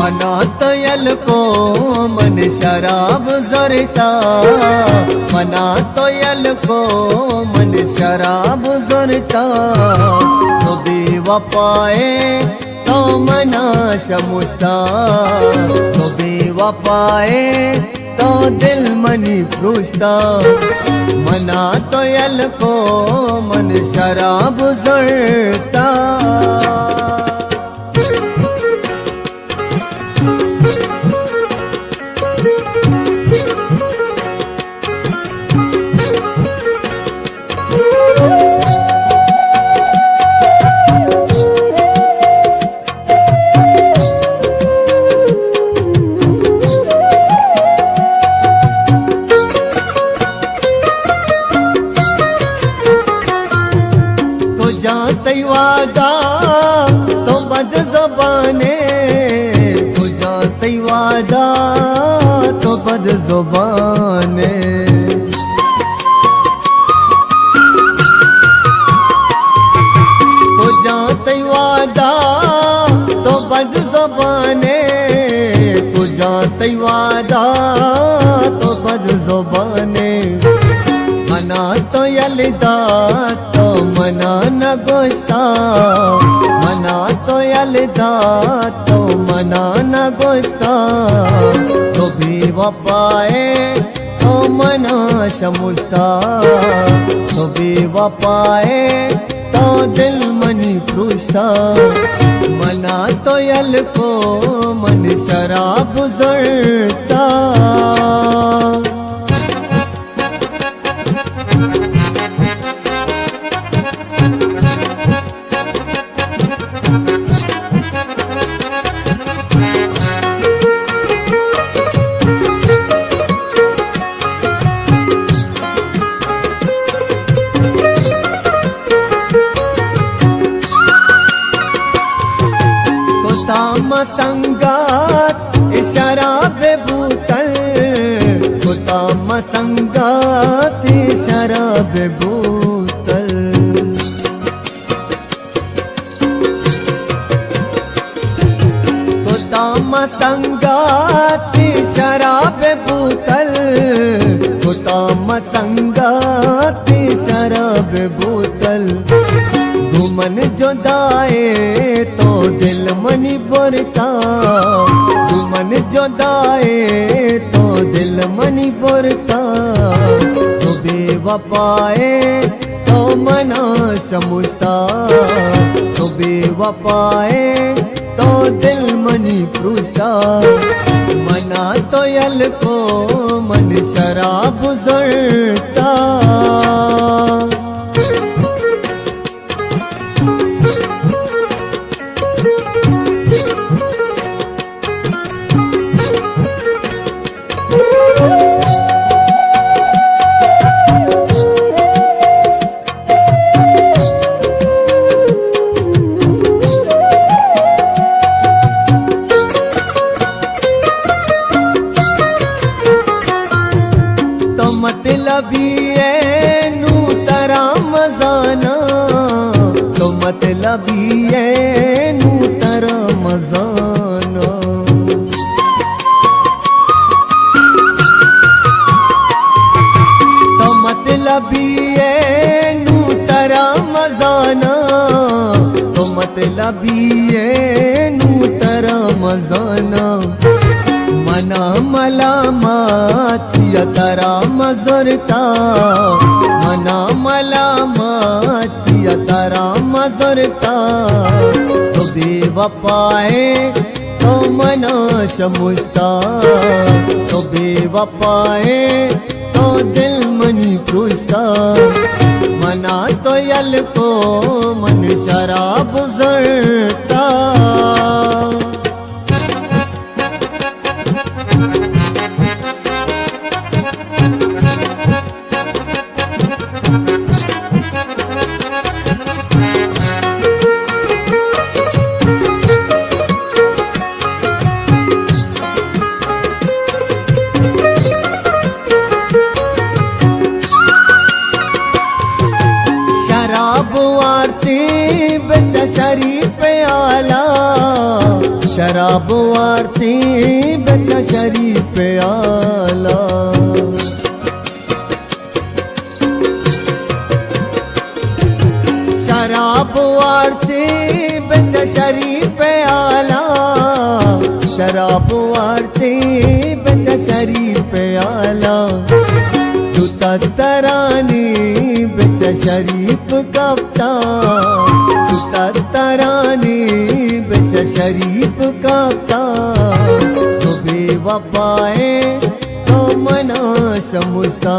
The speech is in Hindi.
मना तयल को मन शराब जरता, मना तयल को मन शराब जरता। तो बेवफाए तो मना शमुश्ता, तो बेवफाए तो दिल मनी फ्रुश्ता। मना तयल को मन शराब जरता। जाते वादा तो बद ज़बाने, तो जाते वादा तो बद ज़बाने। तो जाते वादा तो बद ज़बाने, तो जाते वादा तो बद ज़बाने। मना तो यलदा तो मना न गोश्ता, मना तो यलदा तो मना न गोश्ता। तो बेवफाए तो मना शमुश्ता, तो बेवफाए तो दिल मनी फ्रुश्ता। मना तो यल को मन शराब जरता। ताम संगात शराब बोतल, ताम संगात शराब बोतल। ताम संगात शराब बोतल, ताम संगात शराब बोतल। मन जुदाए तो दिल मनी बुरता, मन जुदाए तो दिल मनी बुरता। तो बेवफाए तो मना शमुश्ता, तो बेवफाए तो दिल मनी फ्रुश्ता। मना तो यल को मन शराब जरता। मतलबी है नू तरा मजाना, तो मतलबी है नू तरा मजाना। तो मतलबी है नू तरा मजाना, तो मतलबी है नू तरा मजाना। मना मलामत या तरा मजरता, मना मलामत या तरा मजरता। तो बेवफाए तो मना शमुश्ता, तो बेवफाए तो दिल मनी फ्रुश्ता। मना तो यल को मन शराब जरता। शराब आरती वारते बेचा शरीफ आला। शराब वारते बेचा शरीफ आला, शराब वारते बेचा शरीफ आला। जूता तराने बेचा शरीफ कप्तान, जूता तराने बेचा शरीफ कप्तान। तो बेवफाए तो मना समझता